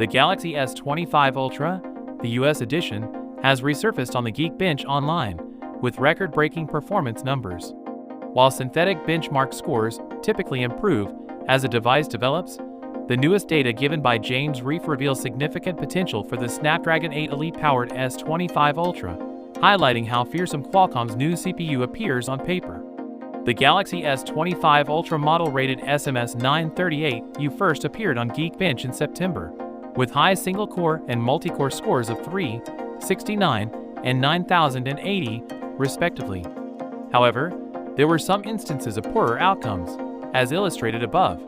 The Galaxy S25 Ultra, the US edition, has resurfaced on the Geekbench online, with record-breaking performance numbers. While synthetic benchmark scores typically improve as a device develops, the newest data given by James Reif reveals significant potential for the Snapdragon 8 Elite-powered S25 Ultra, highlighting how fearsome Qualcomm's new CPU appears on paper. The Galaxy S25 Ultra model rated SMS 938U first appeared on Geekbench in September, with high single-core and multi-core scores of 3, 69, and 9080, respectively. However, there were some instances of poorer outcomes, as illustrated above.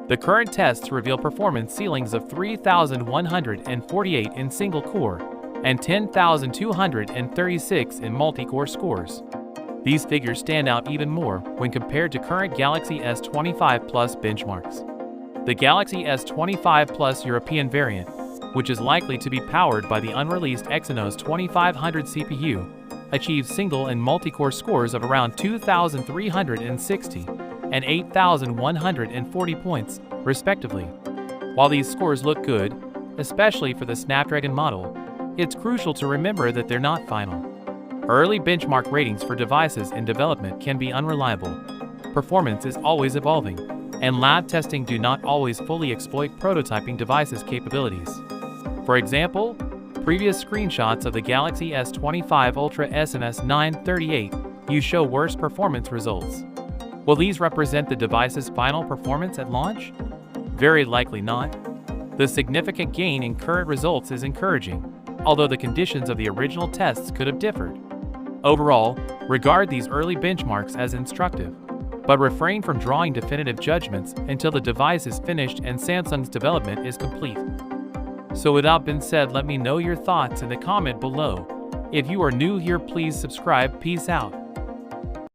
The current tests reveal performance ceilings of 3,148 in single-core and 10,236 in multi-core scores. These figures stand out even more when compared to current Galaxy S25 Plus benchmarks. The Galaxy S25 Plus European variant, which is likely to be powered by the unreleased Exynos 2500 CPU, achieves single and multi-core scores of around 2,360 and 8,140 points, respectively. While these scores look good, especially for the Snapdragon model, it's crucial to remember that they're not final. Early benchmark ratings for devices in development can be unreliable. Performance is always evolving, and lab testing do not always fully exploit prototyping devices' capabilities. For example, previous screenshots of the Galaxy S25 Ultra SMS 938U show worse performance results. Will these represent the device's final performance at launch? Very likely not. The significant gain in current results is encouraging, although the conditions of the original tests could have differed. Overall, regard these early benchmarks as instructive, but refrain from drawing definitive judgments until the device is finished and Samsung's development is complete. So with that being said, let me know your thoughts in the comment below. If you are new here, please subscribe. Peace out.